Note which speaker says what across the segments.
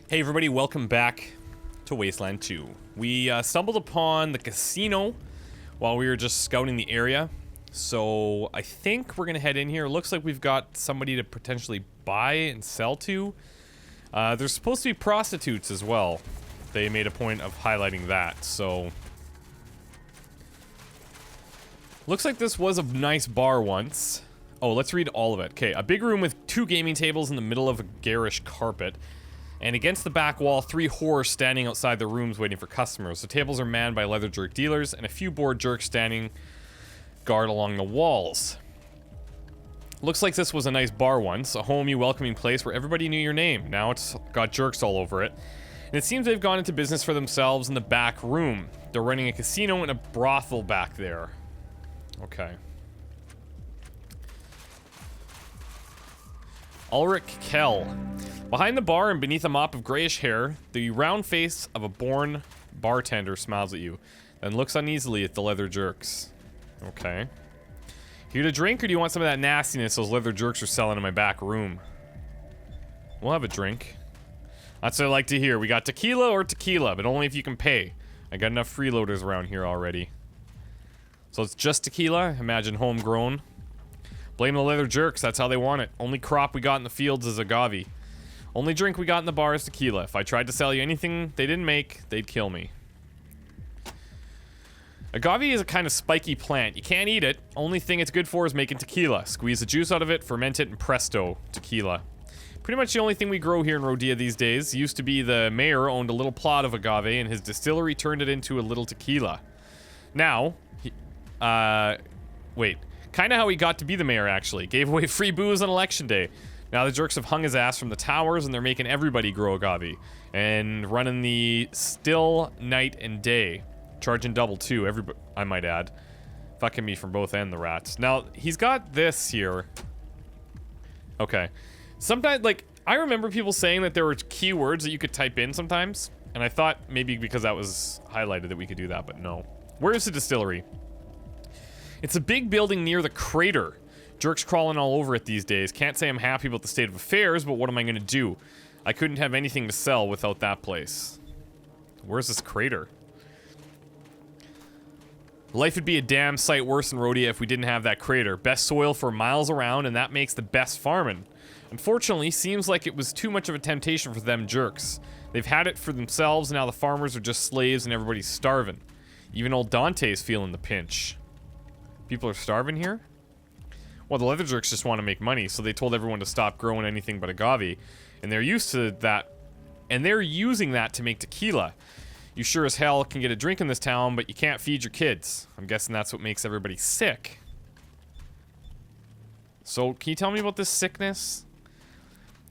Speaker 1: Hey everybody, welcome back to Wasteland 2. We stumbled upon the casino while we were just scouting the area. So I think we're gonna head in here. Looks like we've got somebody to potentially buy and sell to. There's supposed to be prostitutes as well. They made a point of highlighting that, so... Looks like this was a nice bar once. Oh, let's read all of it. Okay, a big room with 2 gaming tables in the middle of a garish carpet. And against the back wall, 3 whores standing outside the rooms waiting for customers. The tables are manned by leather jerk dealers and a few bored jerks standing guard along the walls. Looks like this was a nice bar once, a homey, welcoming place where everybody knew your name. Now it's got jerks all over it. And it seems they've gone into business for themselves in the back room. They're running a casino and a brothel back there. Okay. Ulrich Kell. Behind the bar and beneath a mop of grayish hair, the round face of a born bartender smiles at you, then looks uneasily at the leather jerks. Okay. Here to drink, or do you want some of that nastiness those leather jerks are selling in my back room? We'll have a drink. That's what I like to hear. We got tequila or tequila, but only if you can pay. I got enough freeloaders around here already. So it's just tequila? Imagine homegrown. Blame the leather jerks, that's how they want it. Only crop we got in the fields is agave. Only drink we got in the bar is tequila. If I tried to sell you anything they didn't make, they'd kill me. Agave is a kind of spiky plant. You can't eat it. Only thing it's good for is making tequila. Squeeze the juice out of it, ferment it, and presto, tequila. Pretty much the only thing we grow here in Rodea these days. Used to be the mayor owned a little plot of agave, and his distillery turned it into a little tequila. Now, wait. Kinda how he got to be the mayor, actually. Gave away free booze on election day. Now the jerks have hung his ass from the towers, and they're making everybody grow agave. And running the still night and day. Charging double, too, everybody, I might add. Fucking me from both ends, the rats. Now, he's got this here. Okay. Sometimes, like, I remember people saying that there were keywords that you could type in sometimes. And I thought maybe because that was highlighted that we could do that, but no. Where's the distillery? It's a big building near the crater. Jerks crawling all over it these days. Can't say I'm happy about the state of affairs, but what am I gonna do? I couldn't have anything to sell without that place. Where's this crater? Life would be a damn sight worse in Rodea if we didn't have that crater. Best soil for miles around, and that makes the best farming. Unfortunately, seems like it was too much of a temptation for them jerks. They've had it for themselves, and now the farmers are just slaves and everybody's starving. Even old Dante's feeling the pinch. People are starving here? Well, the leather jerks just want to make money, so they told everyone to stop growing anything but agave. And they're used to that, and they're using that to make tequila. You sure as hell can get a drink in this town, but you can't feed your kids. I'm guessing that's what makes everybody sick. So, can you tell me about this sickness?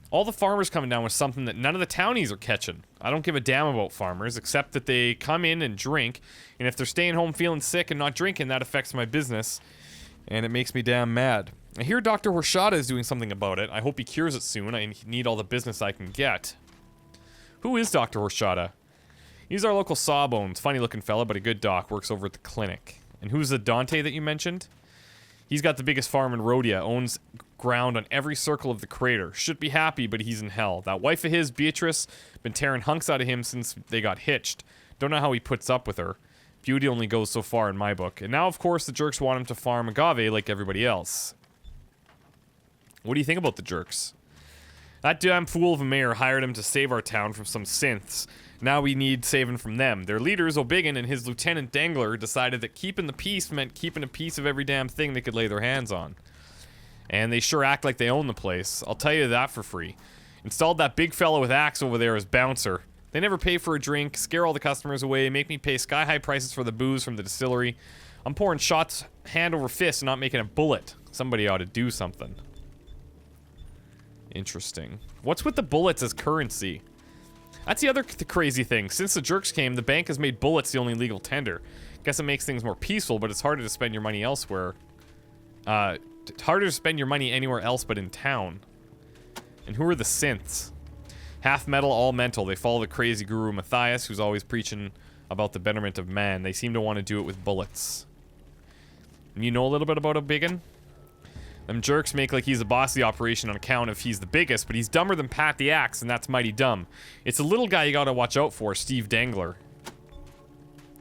Speaker 1: All the farmers coming down with something that none of the townies are catching. I don't give a damn about farmers, except that they come in and drink, and if they're staying home feeling sick and not drinking, that affects my business, and it makes me damn mad. I hear Dr. Horchata is doing something about it. I hope he cures it soon. I need all the business I can get. Who is Dr. Horchata? He's our local sawbones. Funny looking fella, but a good doc. Works over at the clinic. And who's the Dante that you mentioned? He's got the biggest farm in Rodea. Owns ground on every circle of the crater. Should be happy, but he's in hell. That wife of his, Beatrice, been tearing hunks out of him since they got hitched. Don't know how he puts up with her. Beauty only goes so far in my book. And now, of course, the jerks want him to farm agave like everybody else. What do you think about the jerks? That damn fool of a mayor hired him to save our town from some synths. Now we need saving from them. Their leaders, O'Biggin and his lieutenant Dangler, decided that keeping the peace meant keeping a piece of every damn thing they could lay their hands on. And they sure act like they own the place. I'll tell you that for free. Installed that big fella with axe over there as bouncer. They never pay for a drink, scare all the customers away, make me pay sky-high prices for the booze from the distillery. I'm pouring shots hand over fist and not making a bullet. Somebody ought to do something. Interesting. What's with the bullets as currency? That's the other crazy thing. Since the jerks came, the bank has made bullets the only legal tender. Guess it makes things more peaceful, but it's harder to spend your money elsewhere. It's harder to spend your money anywhere else but in town. And who are the synths? Half metal, all mental. They follow the crazy guru Matthias, who's always preaching about the betterment of man. They seem to want to do it with bullets. You know a little bit about O'Biggin? Them jerks make like he's the boss of the operation on account of he's the biggest, but he's dumber than Pat the Axe, and that's mighty dumb. It's a little guy you gotta watch out for, Steve Dangler.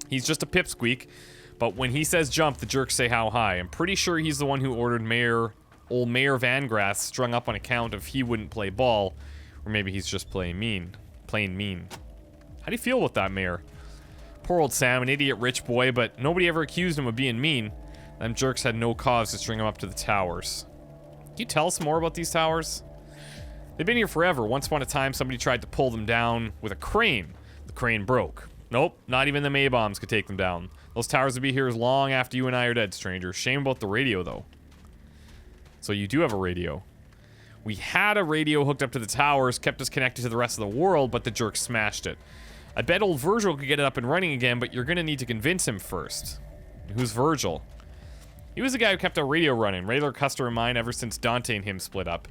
Speaker 1: He's just a pipsqueak, but when he says jump, the jerks say how high. I'm pretty sure he's the one who ordered old Mayor Van Grass strung up on account of he wouldn't play ball, or maybe he's just plain mean. How do you feel about that, Mayor? Poor old Sam, an idiot rich boy, but nobody ever accused him of being mean. Them jerks had no cause to string him up to the towers. Can you tell us more about these towers? They've been here forever. Once upon a time, somebody tried to pull them down with a crane. The crane broke. Nope, not even the A-bombs could take them down. Those towers would be here as long after you and I are dead, stranger. Shame about the radio, though. So you do have a radio. We had a radio hooked up to the towers, kept us connected to the rest of the world, but the jerk smashed it. I bet old Virgil could get it up and running again, but you're gonna need to convince him first. Who's Virgil? He was the guy who kept our radio running, regular customer of mine ever since Dante and him split up.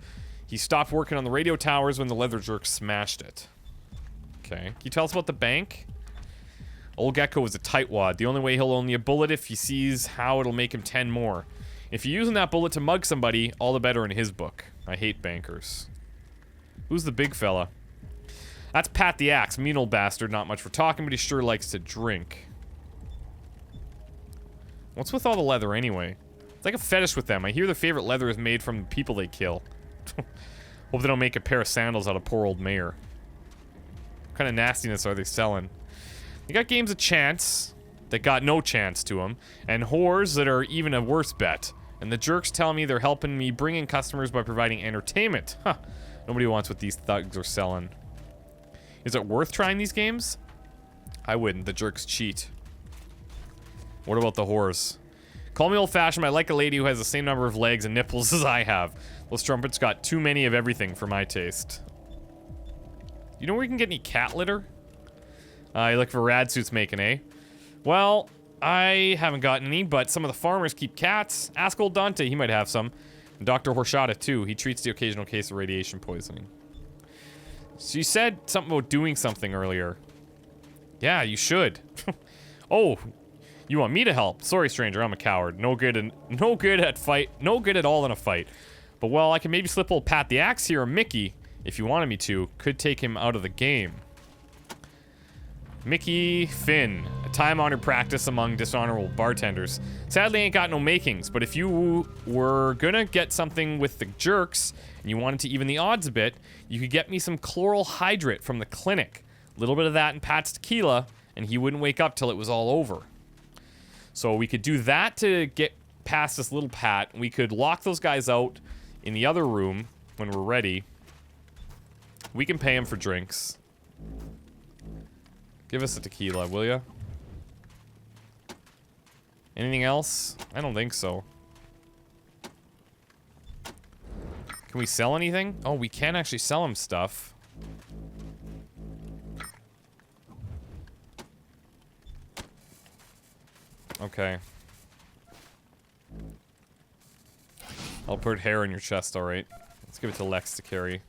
Speaker 1: He stopped working on the radio towers when the leather jerk smashed it. Okay, can you tell us about the bank? Old Gecko was a tightwad. The only way he'll only a bullet if he sees how it'll make him 10 more. If you're using that bullet to mug somebody, all the better in his book. I hate bankers. Who's the big fella? That's Pat the Axe, mean old bastard, not much for talking, but he sure likes to drink. What's with all the leather anyway? It's like a fetish with them. I hear their favorite leather is made from the people they kill. Hope they don't make a pair of sandals out of poor old Mayor. What kind of nastiness are they selling? They got games of chance that got no chance to them, and whores that are even a worse bet. And the jerks tell me they're helping me bring in customers by providing entertainment. Huh. Nobody wants what these thugs are selling. Is it worth trying these games? I wouldn't. The jerks cheat. What about the whores? Call me old-fashioned, but I like a lady who has the same number of legs and nipples as I have. Those trumpets got too many of everything for my taste. You know where you can get any cat litter? You look for rad suits making, eh? Well, I haven't gotten any, but some of the farmers keep cats. Ask old Dante, he might have some. And Dr. Horchata, too. He treats the occasional case of radiation poisoning. So you said something about doing something earlier. Yeah, you should. Oh, you want me to help? Sorry, stranger, I'm a coward. No good at all in a fight. But well, I can maybe slip old Pat the Axe here or Mickey, if you wanted me to. Could take him out of the game. Mickey Finn, a time-honored practice among dishonorable bartenders. Sadly, ain't got no makings, but if you were gonna get something with the jerks, and you wanted to even the odds a bit, you could get me some chloral hydrate from the clinic. A little bit of that in Pat's tequila, and he wouldn't wake up till it was all over. So we could do that to get past this little Pat. We could lock those guys out in the other room when we're ready. We can pay him for drinks. Give us a tequila, will ya? Anything else? I don't think so. Can we sell anything? Oh, we can actually sell him stuff. Okay. I'll put hair in your chest, alright. Let's give it to Lex to carry.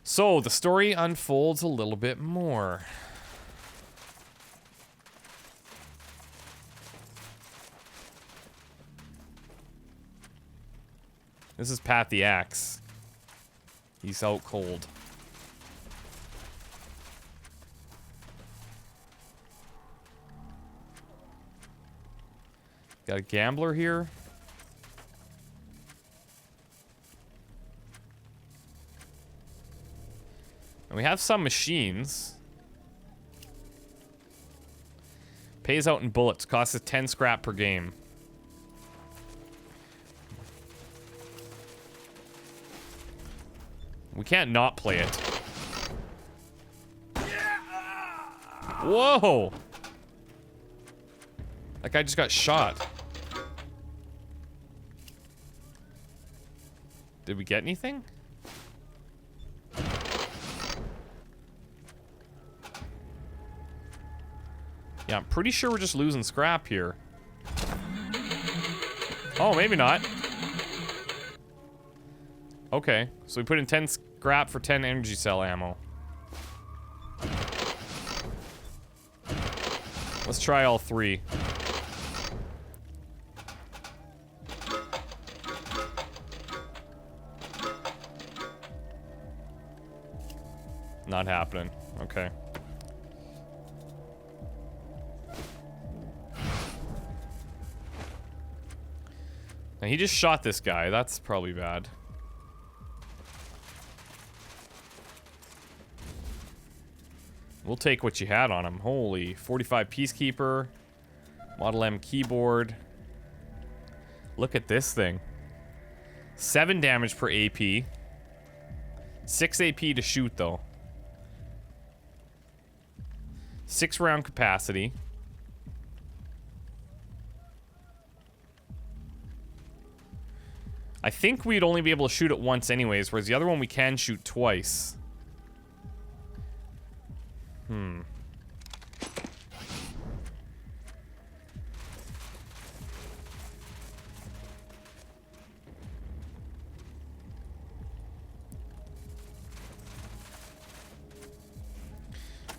Speaker 1: So, the story unfolds a little bit more. This is Pat the Axe. He's out cold. Got a gambler here. And we have some machines. Pays out in bullets. Costs us 10 scrap per game. We can't not play it. Whoa! That guy just got shot. Did we get anything? Yeah, I'm pretty sure we're just losing scrap here. Oh, maybe not. Okay, so we put in 10 scrap for 10 energy cell ammo. Let's try all 3. Not happening. Okay. Now he just shot this guy. That's probably bad. We'll take what you had on him. Holy, 45 Peacekeeper. Model M keyboard. Look at this thing. 7 damage per AP. 6 AP to shoot, though. 6 round capacity. I think we'd only be able to shoot it once anyways, whereas the other one we can shoot twice.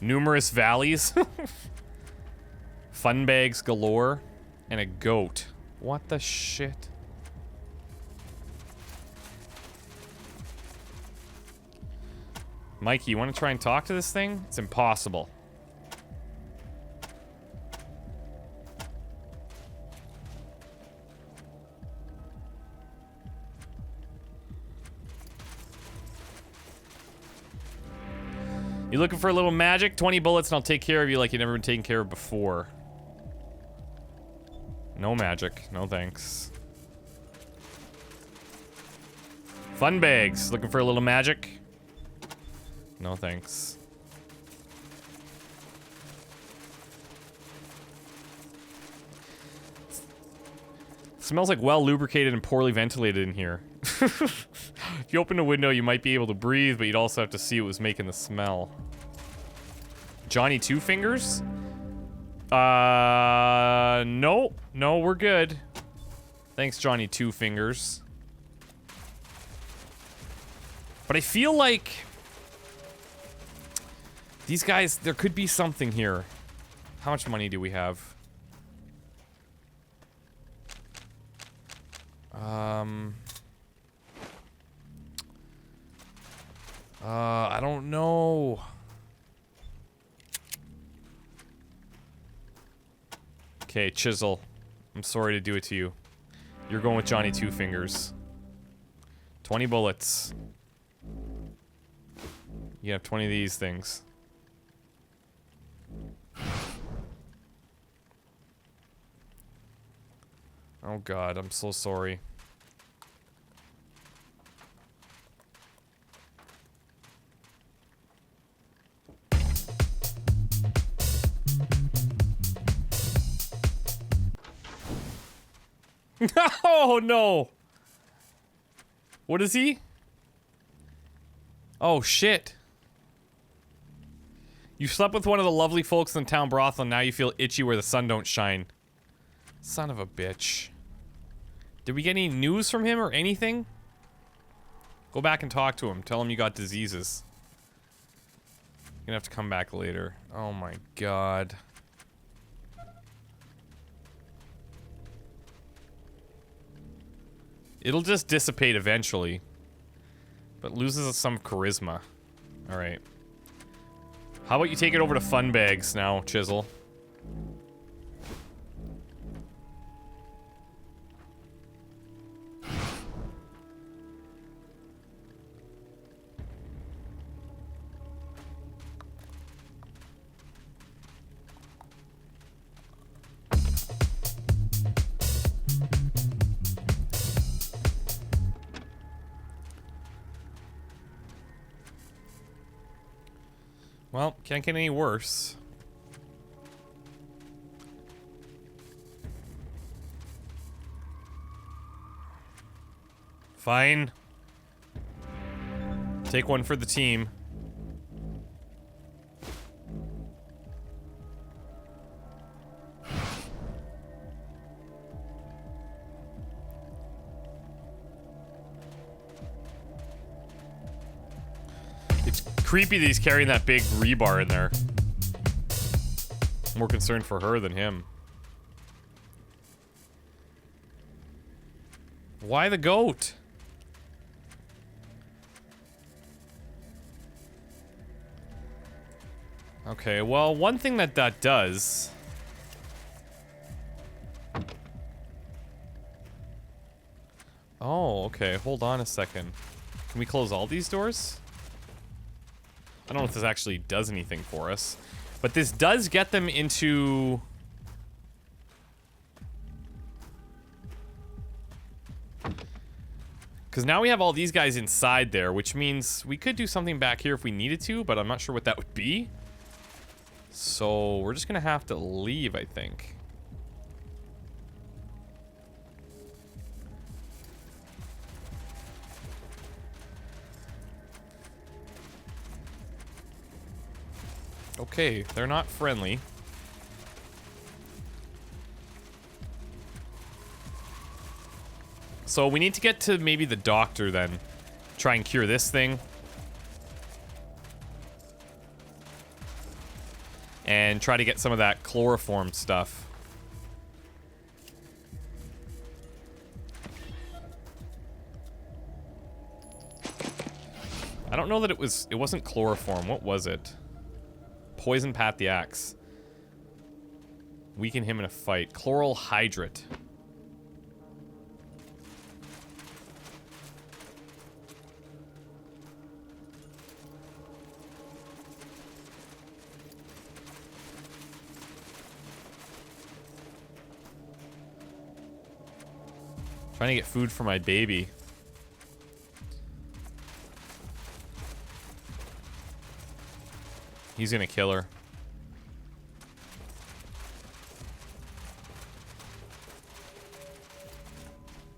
Speaker 1: Numerous valleys. Fun bags galore. And a goat. What the shit? Mikey, you want to try and talk to this thing? It's impossible. You looking for a little magic? 20 bullets and I'll take care of you like you've never been taken care of before. No magic. No thanks. Fun bags. Looking for a little magic? No thanks. Smells like well lubricated and poorly ventilated in here. If you open a window, you might be able to breathe, but you'd also have to see what was making the smell. Johnny Two Fingers? No. No, we're good. Thanks, Johnny Two Fingers. But I feel like these guys, there could be something here. How much money do we have? I don't know. Okay, Chisel. I'm sorry to do it to you. You're going with Johnny Two Fingers. 20 bullets. You have 20 of these things. Oh god, I'm so sorry. Oh no! What is he? Oh shit. You slept with one of the lovely folks in the town brothel and now you feel itchy where the sun don't shine. Son of a bitch. Did we get any news from him or anything? Go back and talk to him. Tell him you got diseases. You're gonna have to come back later. Oh my god. It'll just dissipate eventually. But loses some charisma. Alright. How about you take it over to Fun Bags now, Chisel? Well, can't get any worse. Fine. Take one for the team. Creepy that he's carrying that big rebar in there. More concerned for her than him. Why the goat? Okay, well, one thing that does... Oh, okay, hold on a second. Can we close all these doors? I don't know if this actually does anything for us. But this does get them into... Because now we have all these guys inside there, which means we could do something back here if we needed to, but I'm not sure what that would be. So we're just gonna have to leave, I think. Okay, they're not friendly. So we need to get to maybe the doctor then. Try and cure this thing. And try to get some of that chloroform stuff. I don't know that it wasn't chloroform. What was it? Poison Pat the Axe. Weaken him in a fight. Chloral hydrate. Trying to get food for my baby. He's gonna kill her.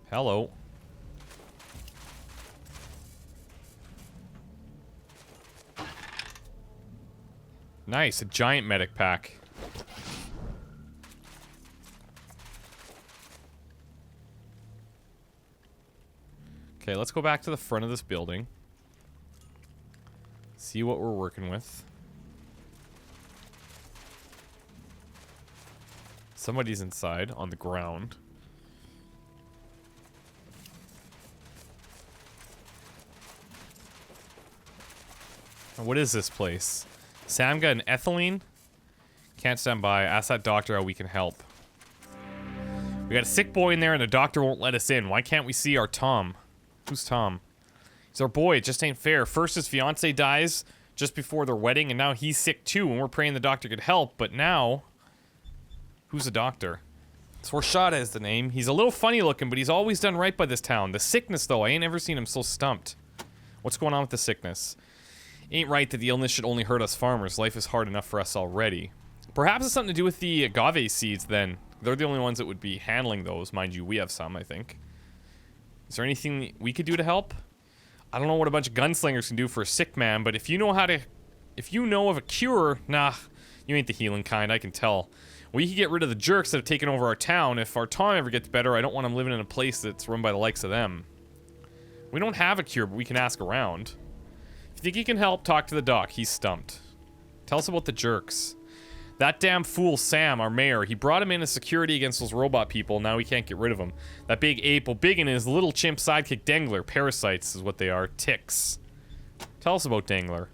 Speaker 1: Hello. Nice, a giant medic pack. Okay, let's go back to the front of this building. See what we're working with. Somebody's inside on the ground. What is this place? Sam got an ethylene? Can't stand by. Ask that doctor how we can help. We got a sick boy in there and the doctor won't let us in. Why can't we see our Tom? Who's Tom? He's our boy. It just ain't fair. First his fiance dies just before their wedding and now he's sick too and we're praying the doctor could help, but now... Who's the doctor? Horchata is the name. He's a little funny looking, but he's always done right by this town. The sickness, though, I ain't ever seen him so stumped. What's going on with the sickness? Ain't right that the illness should only hurt us farmers. Life is hard enough for us already. Perhaps it's something to do with the agave seeds, then. They're the only ones that would be handling those. Mind you, we have some, I think. Is there anything we could do to help? I don't know what a bunch of gunslingers can do for a sick man, but if you know how to... If you know of a cure... Nah, you ain't the healing kind, I can tell. We can get rid of the jerks that have taken over our town. If our Tom ever gets better, I don't want him living in a place that's run by the likes of them. We don't have a cure, but we can ask around. If you think he can help, talk to the doc. He's stumped. Tell us about the jerks. That damn fool Sam, our mayor, he brought him in as security against those robot people. Now we can't get rid of him. That big ape, well, big in his little chimp sidekick Dangler. Parasites is what they are. Ticks. Tell us about Dangler.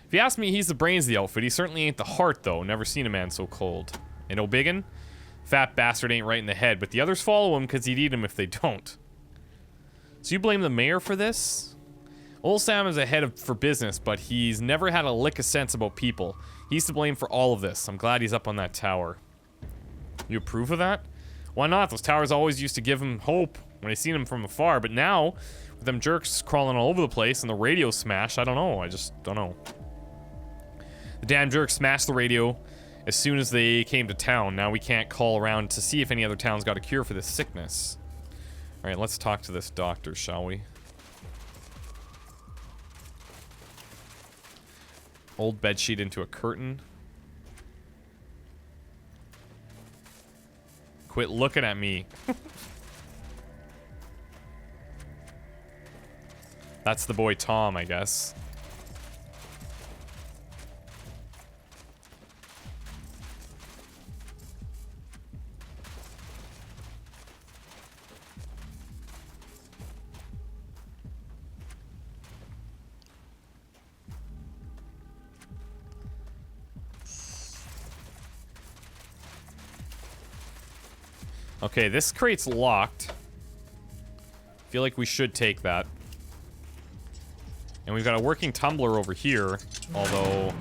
Speaker 1: If you ask me, he's the brains of the outfit. He certainly ain't the heart, though. Never seen a man so cold. And O'Biggin? Fat bastard ain't right in the head, but the others follow him because he'd eat him if they don't. So you blame the mayor for this? Old Sam is ahead for business, but he's never had a lick of sense about people. He's to blame for all of this. I'm glad he's up on that tower. You approve of that? Why not? Those towers always used to give him hope when I seen him from afar, but now, with them jerks crawling all over the place and the radio smashed, I don't know. I just don't know. The damn jerks smashed the radio as soon as they came to town. Now we can't call around to see if any other town's got a cure for this sickness. Alright, let's talk to this doctor, shall we? Old bedsheet into a curtain. Quit looking at me. That's the boy Tom, I guess. Okay, this crate's locked. Feel like we should take that. And we've got a working tumbler over here, although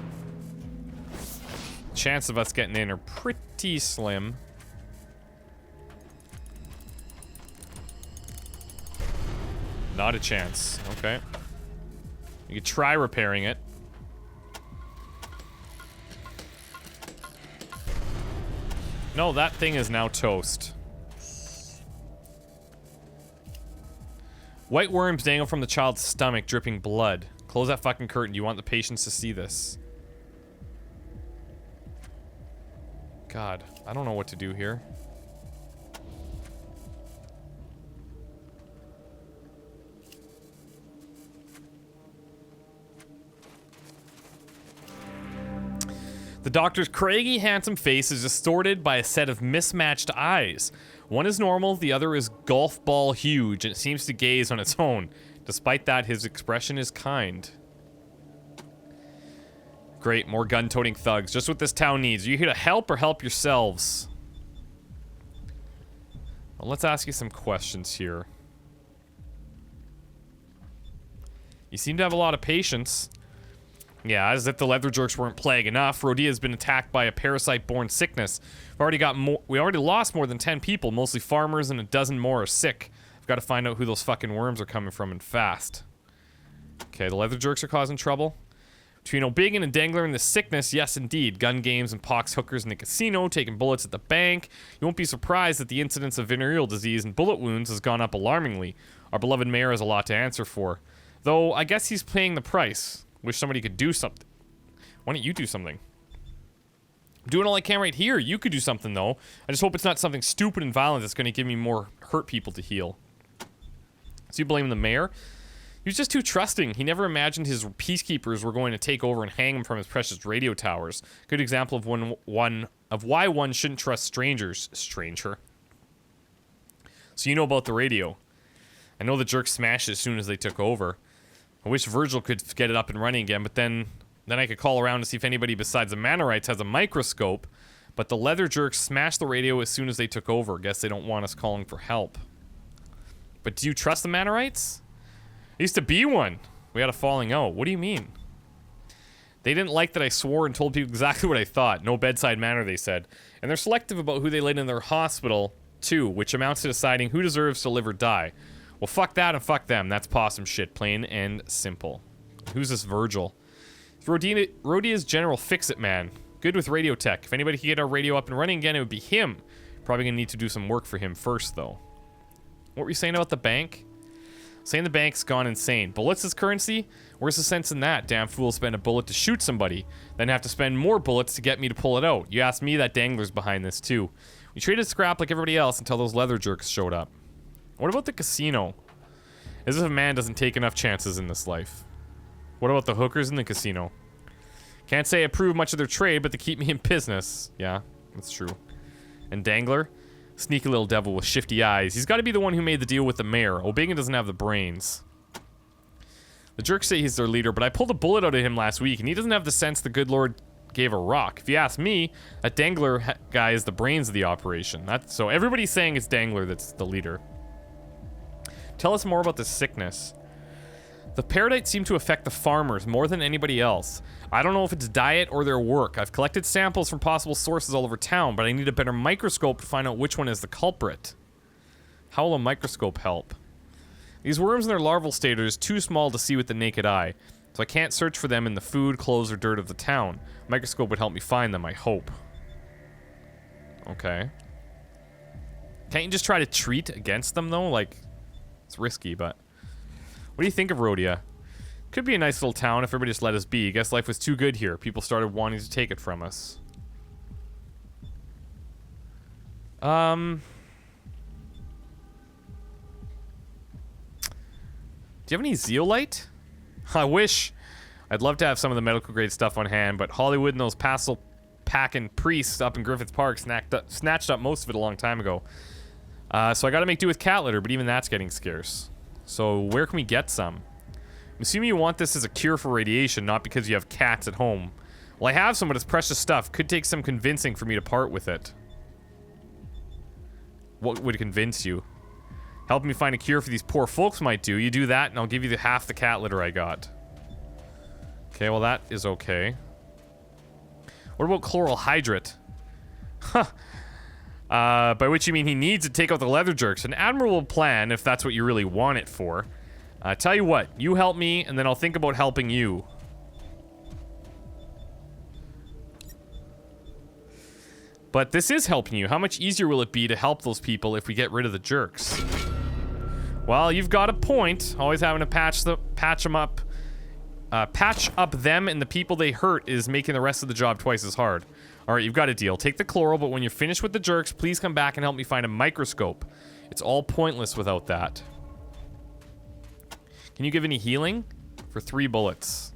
Speaker 1: chance of us getting in are pretty slim. Not a chance. Okay. You could try repairing it. No, that thing is now toast. White worms dangle from the child's stomach, dripping blood. Close that fucking curtain. You want the patients to see this. God, I don't know what to do here. The doctor's craggy, handsome face is distorted by a set of mismatched eyes. One is normal, the other is golf ball huge, and it seems to gaze on its own. Despite that, his expression is kind. Great, more gun-toting thugs. Just what this town needs. Are you here to help or help yourselves? Well, let's ask you some questions here. You seem to have a lot of patience. Yeah, as if the leather jerks weren't plague enough, Rodea has been attacked by a parasite-borne sickness. We already lost more than 10 people, mostly farmers, and a dozen more are sick. I've got to find out who those fucking worms are coming from and fast. Okay, the leather jerks are causing trouble. Between O'Biggin and Dangler and the sickness, yes indeed. Gun games and pox hookers in the casino, taking bullets at the bank. You won't be surprised that the incidence of venereal disease and bullet wounds has gone up alarmingly. Our beloved mayor has a lot to answer for. Though, I guess he's paying the price. Wish somebody could do something. Why don't you do something? I'm doing all I can right here. You could do something, though. I just hope it's not something stupid and violent that's going to give me more hurt people to heal. So you blame the mayor? He was just too trusting. He never imagined his peacekeepers were going to take over and hang him from his precious radio towers. Good example of why one shouldn't trust strangers. Stranger. So you know about the radio. I know the jerks smashed it as soon as they took over. I wish Virgil could get it up and running again, but then I could call around to see if anybody besides the Manorites has a microscope. But the leather jerks smashed the radio as soon as they took over. Guess they don't want us calling for help. But do you trust the Manorites? I used to be one. We had a falling out. What do you mean? They didn't like that I swore and told people exactly what I thought. No bedside manner, they said. And they're selective about who they let in their hospital, too, which amounts to deciding who deserves to live or die. Well, fuck that and fuck them. That's possum shit, plain and simple. Who's this Virgil? Rodea's general fix-it man. Good with radio tech. If anybody could get our radio up and running again, it would be him. Probably gonna need to do some work for him first, though. What were you saying about the bank? Saying the bank's gone insane. Bullets is currency? Where's the sense in that? Damn fool spend a bullet to shoot somebody, then have to spend more bullets to get me to pull it out. You asked me, that Dangler's behind this, too. We traded scrap like everybody else until those leather jerks showed up. What about the casino? As if a man doesn't take enough chances in this life. What about the hookers in the casino? Can't say I approve much of their trade, but they keep me in business. Yeah, that's true. And Dangler? Sneaky little devil with shifty eyes. He's got to be the one who made the deal with the mayor. O'Biggin doesn't have the brains. The jerks say he's their leader, but I pulled a bullet out of him last week, and he doesn't have the sense the good Lord gave a rock. If you ask me, that Dangler guy is the brains of the operation. So everybody's saying it's Dangler that's the leader. Tell us more about this sickness. The paradites seem to affect the farmers more than anybody else. I don't know if it's diet or their work. I've collected samples from possible sources all over town, but I need a better microscope to find out which one is the culprit. How will a microscope help? These worms in their larval state are just too small to see with the naked eye, so I can't search for them in the food, clothes, or dirt of the town. A microscope would help me find them, I hope. Okay. Can't you just try to treat against them, though? Like, it's risky, but... What do you think of Rodea? Could be a nice little town if everybody just let us be. Guess life was too good here. People started wanting to take it from us. Do you have any zeolite? I wish. I'd love to have some of the medical grade stuff on hand, but Hollywood and those passel packing priests up in Griffith Park snatched up most of it a long time ago. So I gotta make do with cat litter, but even that's getting scarce. So where can we get some? I'm assuming you want this as a cure for radiation, not because you have cats at home. Well, I have some, but it's precious stuff. Could take some convincing for me to part with it. What would convince you? Help me find a cure for these poor folks might do. You do that, and I'll give you half the cat litter I got. Okay, well, that is okay. What about chloral hydrate? Huh. By which you mean he needs to take out the leather jerks. An admirable plan, if that's what you really want it for. Tell you what, you help me, and then I'll think about helping you. But this is helping you. How much easier will it be to help those people if we get rid of the jerks? Well, you've got a point. Always having to patch them up. Patch up them and the people they hurt is making the rest of the job twice as hard. Alright, you've got a deal. Take the chloral, but when you're finished with the jerks, please come back and help me find a microscope. It's all pointless without that. Can you give any healing? For 3 bullets.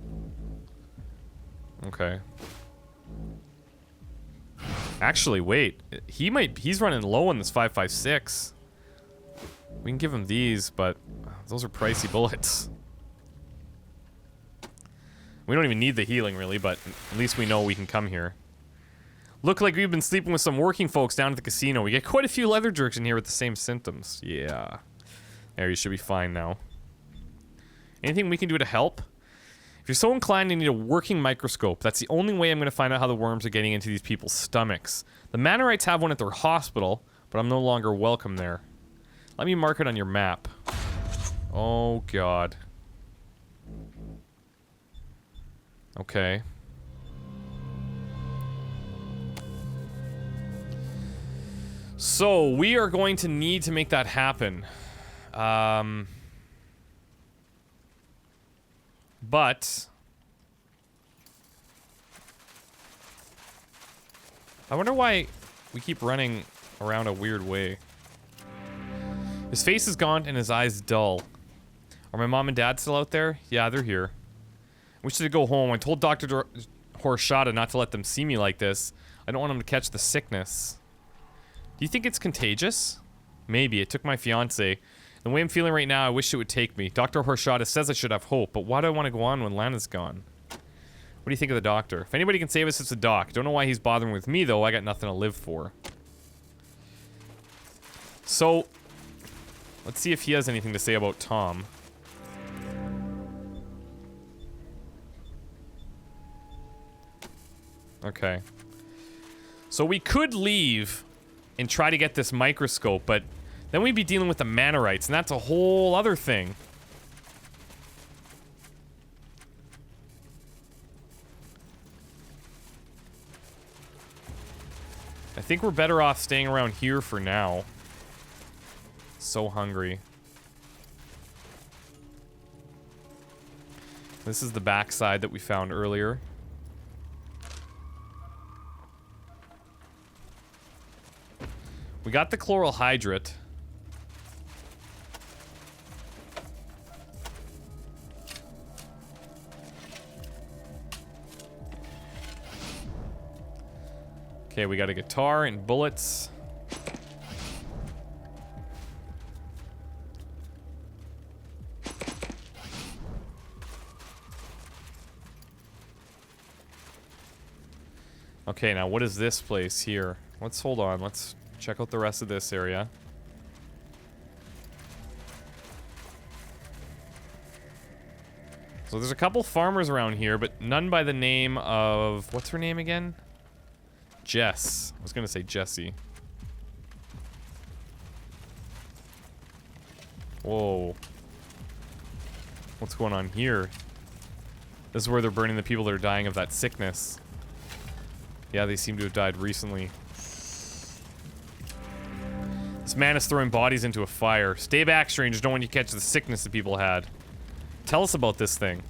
Speaker 1: Okay. Actually, wait. He's running low on this 5.56. We can give him these, but those are pricey bullets. We don't even need the healing, really, but at least we know we can come here. Look like we've been sleeping with some working folks down at the casino. We get quite a few leather jerks in here with the same symptoms. Yeah. There, you should be fine now. Anything we can do to help? If you're so inclined, you need a working microscope. That's the only way I'm going to find out how the worms are getting into these people's stomachs. The Manorites have one at their hospital, but I'm no longer welcome there. Let me mark it on your map. Oh, God. Okay. So, we are going to need to make that happen. But I wonder why we keep running around a weird way. His face is gaunt and his eyes dull. Are my mom and dad still out there? Yeah, they're here. I wish they'd go home. I told Dr. Horchata not to let them see me like this. I don't want them to catch the sickness. Do you think it's contagious? Maybe. It took my fiance. The way I'm feeling right now, I wish it would take me. Dr. Horchata says I should have hope, but why do I want to go on when Lana's gone? What do you think of the doctor? If anybody can save us, it's the doc. Don't know why he's bothering with me, though. I got nothing to live for. So, let's see if he has anything to say about Tom. Okay. So we could leave and try to get this microscope, but then we'd be dealing with the Manorites, and that's a whole other thing. I think we're better off staying around here for now. So hungry. This is the backside that we found earlier. We got the chloral hydrate. Okay, we got a guitar and bullets. Okay, now what is this place here? Let's hold on. Let's check out the rest of this area. So there's a couple farmers around here, but none by the name of... What's her name again? Jess. I was gonna say Jessie. Whoa. What's going on here? This is where they're burning the people that are dying of that sickness. Yeah, they seem to have died recently. This man is throwing bodies into a fire. Stay back, strangers. Don't want you to catch the sickness that people had. Tell us about this thing.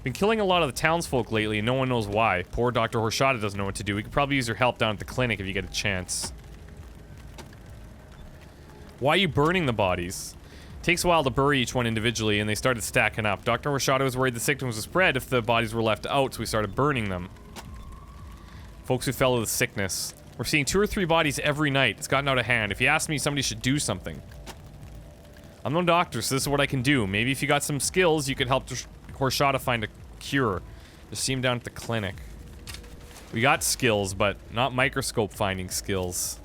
Speaker 1: Been killing a lot of the townsfolk lately, and no one knows why. Poor Dr. Horchata doesn't know what to do. We could probably use your help down at the clinic if you get a chance. Why are you burning the bodies? Takes a while to bury each one individually, and they started stacking up. Dr. Horchata was worried the sickness would spread if the bodies were left out, so we started burning them. Folks who fell with the sickness. We're seeing 2 or 3 bodies every night. It's gotten out of hand. If you ask me, somebody should do something. I'm no doctor, so this is what I can do. Maybe if you got some skills, you could help Horchata find a cure. Just see him down at the clinic. We got skills, but not microscope finding skills.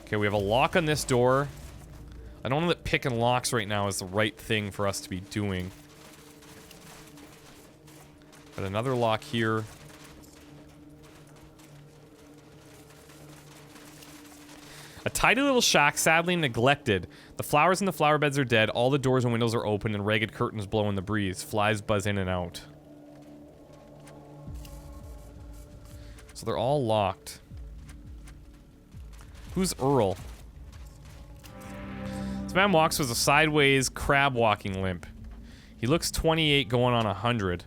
Speaker 1: Okay, we have a lock on this door. I don't know that picking locks right now is the right thing for us to be doing. Got another lock here. A tidy little shack, sadly neglected. The flowers in the flower beds are dead. All the doors and windows are open and ragged curtains blow in the breeze. Flies buzz in and out. So they're all locked. Who's Earl? This man walks with a sideways crab walking limp. He looks 28 going on 100.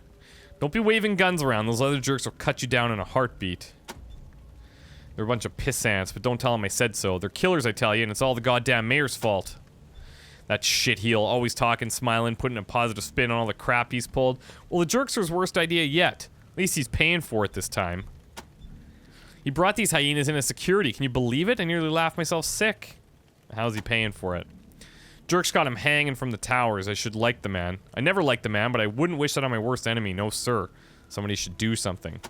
Speaker 1: Don't be waving guns around. Those other jerks will cut you down in a heartbeat. They're a bunch of pissants, but don't tell them I said so. They're killers, I tell you, and it's all the goddamn mayor's fault. That shitheel, always talking, smiling, putting a positive spin on all the crap he's pulled. Well, the jerk's his worst idea yet. At least he's paying for it this time. He brought these hyenas in as security. Can you believe it? I nearly laughed myself sick. How's he paying for it? Jerk's got him hanging from the towers. I should like the man. I never liked the man, but I wouldn't wish that on my worst enemy. No, sir. Somebody should do something.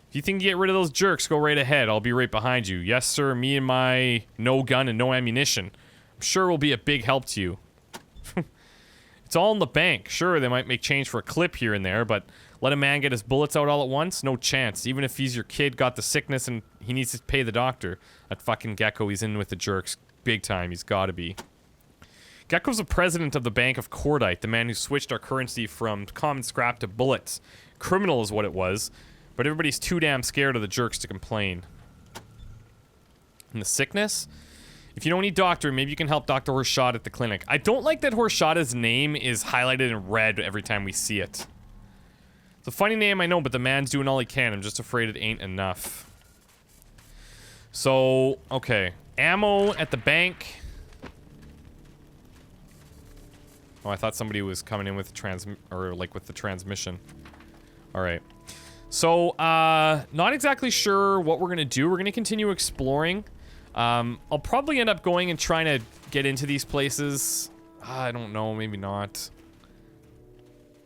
Speaker 1: If you think you get rid of those jerks, go right ahead. I'll be right behind you. Yes, sir. Me and my no gun and no ammunition. I'm sure will be a big help to you. It's all in the bank. Sure, they might make change for a clip here and there, but let a man get his bullets out all at once? No chance. Even if he's your kid, got the sickness, and he needs to pay the doctor. That fucking Gecko, he's in with the jerks. Big time. He's gotta be. Gecko's the president of the Bank of Cordite, the man who switched our currency from common scrap to bullets. Criminal is what it was. But everybody's too damn scared of the jerks to complain. And the sickness? If you don't need doctor, maybe you can help Dr. Horchata at the clinic. I don't like that Horchata's name is highlighted in red every time we see it. It's a funny name, I know, but the man's doing all he can. I'm just afraid it ain't enough. So, okay. Ammo at the bank. Oh, I thought somebody was coming in with the transmission. Alright. So, not exactly sure what we're gonna do. We're gonna continue exploring. I'll probably end up going and trying to get into these places. I don't know, maybe not.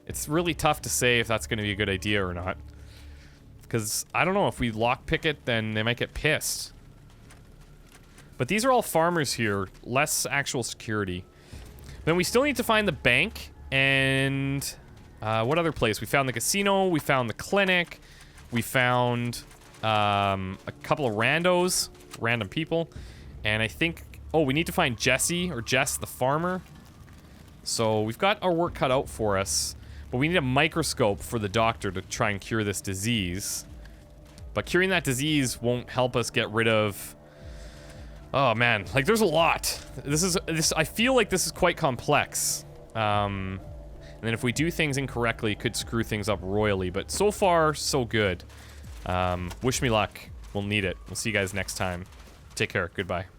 Speaker 1: It's really tough to say if that's gonna be a good idea or not. Because, I don't know, if we lockpick it, then they might get pissed. But these are all farmers here, less actual security. Then we still need to find the bank, and... what other place? We found the casino, we found the clinic, we found a couple of randos, random people, and I think, oh, we need to find Jesse, or Jess the farmer. So we've got our work cut out for us, but we need a microscope for the doctor to try and cure this disease. But curing that disease won't help us get rid of... Oh man, like there's a lot. I feel like this is quite complex. And then if we do things incorrectly, it could screw things up royally. But so far, so good. Wish me luck. We'll need it. We'll see you guys next time. Take care. Goodbye.